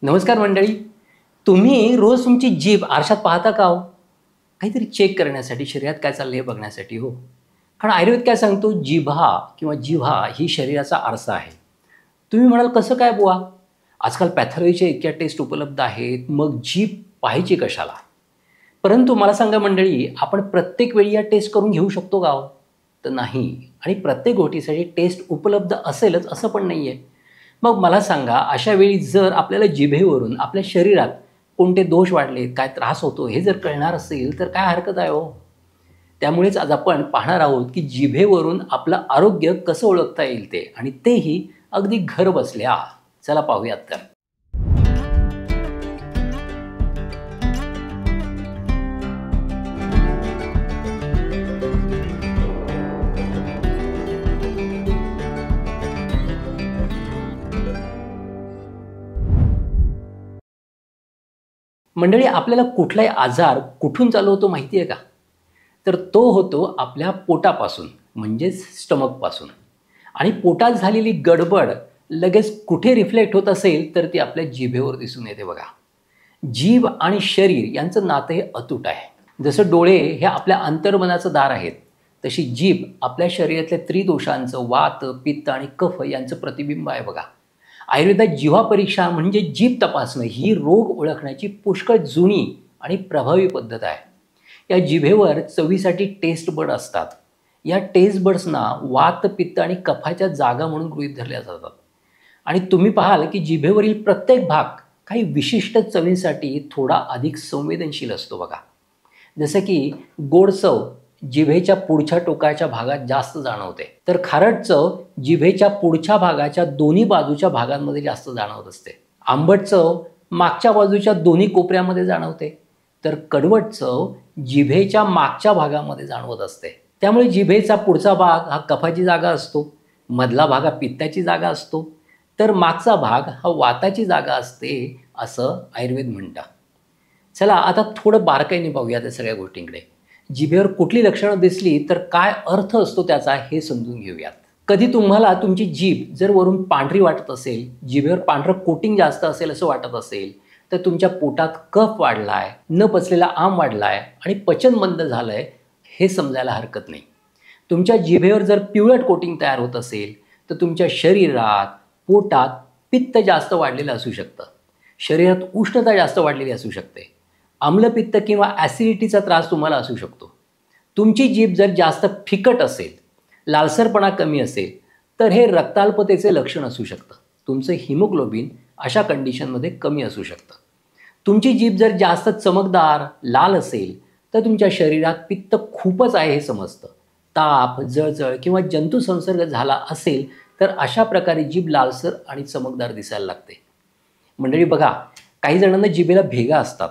नमस्कार मंडळी. तुम्ही रोज तुमची जीभ आरशात पाहता का हो? काहीतरी चेक करण्यासाठी, शरीरात काय चाललंय हे बघण्यासाठी हो. कारण आयुर्वेद काय सांगतो, जिव्हा ही शरीराचा आरसा आहे. तुम्ही म्हणाल कसं काय बुवा? आजकाल पॅथॉलॉजीच्या इतक्या टेस्ट उपलब्ध आहेत, मग जीभ पाहायची कशाला? परंतु मला सांगा मंडळी, आपण प्रत्येक वेळी या टेस्ट करून घेऊ शकतो का हो? तर नाही. आणि प्रत्येक गोष्टीसाठी टेस्ट उपलब्ध असेलच असं पण नाही आहे. मग मला सांगा, अशा वेळी जर आपल्याला जिभेवरून आपल्या शरीरात कोणते दोष वाढलेत, काय त्रास होतो हे जर कळणार असेल, तर काय हरकत आहे हो? त्यामुळेच आज आपण पाहणार आहोत, की जिभेवरून आपलं आरोग्य कसं ओळखता येईल ते आणि तेही अगदी घरबसल्या. चला पाहूयात तर. मंडळी, आपल्याला कुठलाही आजार कुठून चालू होतो माहिती आहे का? तर तो होतो आपल्या पोटापासून, म्हणजेच स्टमकपासून. आणि पोटात झालेली गडबड लगेच कुठे रिफ्लेक्ट होत असेल, तर ती आपल्या जिभेवर दिसून येते बघा. जीभ आणि शरीर यांचं नातं हे अतूट आहे. जसं डोळे हे आपल्या अंतर्मनाचं दार आहेत, तशी जीभ आपल्या शरीरातल्या त्रिदोषांचं, वात, पित्त आणि कफ यांचं प्रतिबिंब आहे बघा. आयुर्वेदात जिव्हा परीक्षा म्हणजे जीभ तपासणं ही रोग ओळखण्याची पुष्कळ जुनी आणि प्रभावी पद्धत आहे. या जिभेवर चवीसाठी टेस्ट बड असतात. या टेस्ट बड्सना वात, पित्त आणि कफाच्या जागा म्हणून गृहीत धरल्या जातात. आणि तुम्ही पाहाल की जिभेवरील प्रत्येक भाग काही विशिष्ट चवींसाठी थोडा अधिक संवेदनशील असतो बघा. जसं की गोड चव जिभेच्या पुढच्या टोकाच्या भागात जास्त जाणवते, तर खारट चव जिभेच्या पुढच्या भागाच्या दोन्ही बाजूच्या भागांमध्ये जास्त जाणवत असते. आंबट चव मागच्या बाजूच्या दोन्ही कोपऱ्यामध्ये जाणवते, तर कडवट चव जिभेच्या मागच्या भागामध्ये जाणवत असते. त्यामुळे जिभेचा पुढचा भाग हा कफाची जागा असतो, मधला भाग हा पित्ताची जागा असतो, तर मागचा भाग हा वाताची जागा असते, असं आयुर्वेद म्हणतं. चला आता थोडं बारकाईने पाहूया त्या सगळ्या गोष्टींकडे. जिभेवर कुठली लक्षणं दिसली तर काय अर्थ असतो त्याचा हे समजून घेऊयात. कधी तुम्हाला तुमची जीभ जर वरून पांढरी वाटत असेल, जिभेवर पांढरं कोटिंग जास्त असेल असं वाटत असेल, तर तुमच्या पोटात कफ वाढलाय, न पचलेला आम वाढलाय आणि पचन मंद झालंय हे समजायला हरकत नाही. तुमच्या जिभेवर जर पिवळट कोटिंग तयार होत असेल, तर तुमच्या शरीरात, पोटात पित्त जास्त वाढलेलं असू शकतं. शरीरात उष्णता जास्त वाढलेली असू शकते. आम्लपित्त किंवा ॲसिडिटीचा त्रास तुम्हाला असू शकतो. तुमची जीभ जर जास्त फिकट असेल, लालसरपणा कमी असेल, तर हे रक्ताल्पतेचे लक्षण असू शकतं. तुमचं हिमोग्लोबिन अशा कंडिशनमध्ये कमी असू शकतं. तुमची जीभ जर जास्त चमकदार, लाल असेल, तर तुमच्या शरीरात पित्त खूपच आहे हे समजतं. ताप, जळजळ किंवा जंतुसंसर्ग झाला असेल, तर अशा प्रकारे जीभ लालसर आणि चमकदार दिसायला लागते. मंडळी बघा, काही जणांना जिभेला भेगा असतात.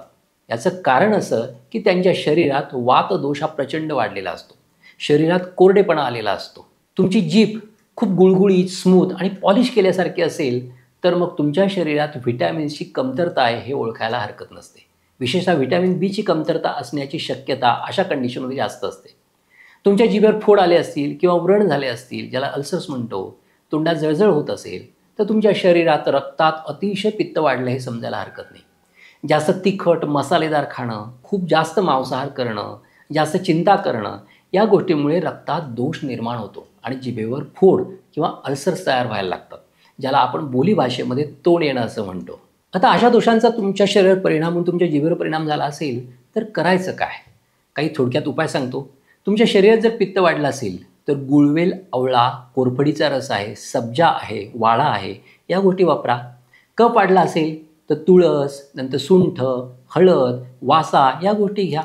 याचं कारण असं की त्यांच्या शरीरात वातदोष हा प्रचंड वाढलेला असतो. शरीरात कोरडेपणा आलेला असतो. तुमची जीभ खूप गुळगुळीत, स्मूथ आणि पॉलिश केल्यासारखी असेल, तर मग तुमच्या शरीरात व्हिटॅमिन्सची कमतरता आहे हे ओळखायला हरकत नसते. विशेषतः व्हिटॅमिन बीची कमतरता असण्याची शक्यता अशा कंडिशनमध्ये जास्त असते. तुमच्या जिभेवर फोड आले असतील किंवा व्रण झाले असतील, ज्याला अल्सर्स म्हणतो, तोंडात जळजळ होत असेल, तर तुमच्या शरीरात रक्तात अतिशय पित्त वाढलं हे समजायला हरकत नाही. जास्त तिखट, मसालेदार खाणं, खूप जास्त मांसाहार करणं, जास्त चिंता करणं या गोष्टीमुळे रक्तात दोष निर्माण होतो आणि जिभेवर फोड किंवा अल्सर्स तयार व्हायला लागतात, ज्याला आपण बोलीभाषेमध्ये तोंड येणं असं म्हणतो. आता अशा दोषांचा तुमच्या शरीरावर परिणाम होऊन तुमच्या जिभेवर परिणाम झाला असेल, तर करायचं काय? काही थोडक्यात उपाय सांगतो. तुमच्या शरीरात जर पित्त वाढलं असेल, तर गुळवेल, आवळा, कोरफडीचा रस आहे, सब्जा आहे, वाळा आहे, या गोष्टी वापरा. कफ वाढला असेल तर तुळस, नंतर सुंठ, हळद, वासा या गोष्टी घ्या.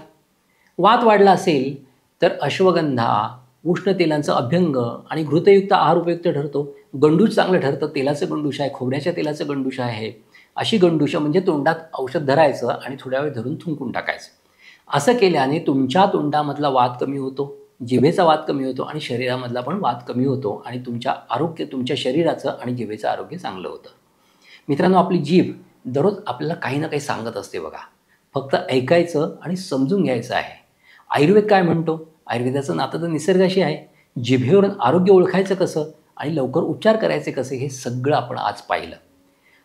वात वाढला असेल तर अश्वगंधा, उष्ण तेलांचं अभ्यंग आणि घृतयुक्त आहार उपयुक्त ठरतो. गंडूश चांगलं ठरतं. तेलाचं गंडूश आहे, खोबऱ्याच्या तेलाचं गंडूश आहे. अशी गंडूश म्हणजे तोंडात औषध धरायचं आणि थोड्या वेळ धरून थुंकून टाकायचं. असं केल्याने तुमच्या तोंडामधला वात कमी होतो, जिभेचा वात कमी होतो आणि शरीरामधला पण वात कमी होतो आणि तुमच्या शरीराचं आणि जिभेचं आरोग्य चांगलं होतं. मित्रांनो, आपली जीभ दररोज आपल्याला काही ना काही सांगत असते बघा. फक्त ऐकायचं आणि समजून घ्यायचं आहे. आयुर्वेद काय म्हणतो? आयुर्वेदाचं नातं तर निसर्गाशी आहे. जिभेवरून आरोग्य ओळखायचं कसं आणि लवकर उपचार करायचे कसे हे सगळं आपण आज पाहिलं.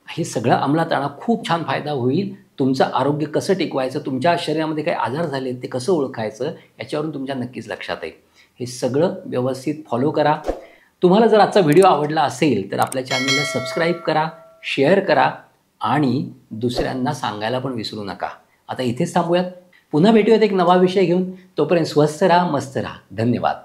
हे सगळं अंमलात आणा, खूप छान फायदा होईल. तुमचं आरोग्य कसं टिकवायचं, तुमच्या शरीरामध्ये काही आजार झाले ते कसं ओळखायचं, याच्यावरून तुमच्या नक्कीच लक्षात येईल. हे सगळं व्यवस्थित फॉलो करा. तुम्हाला जर आजचा व्हिडिओ आवडला असेल तर आपल्या चॅनलला सबस्क्राईब करा, शेअर करा आणि दुसऱ्यांना सांगायला पण विसरू नका. आता इथेच थांबूयात. पुन्हा भेटूयात एक नवा विषय घेऊन. तोपर्यंत स्वस्थ राहा, मस्त राहा. धन्यवाद.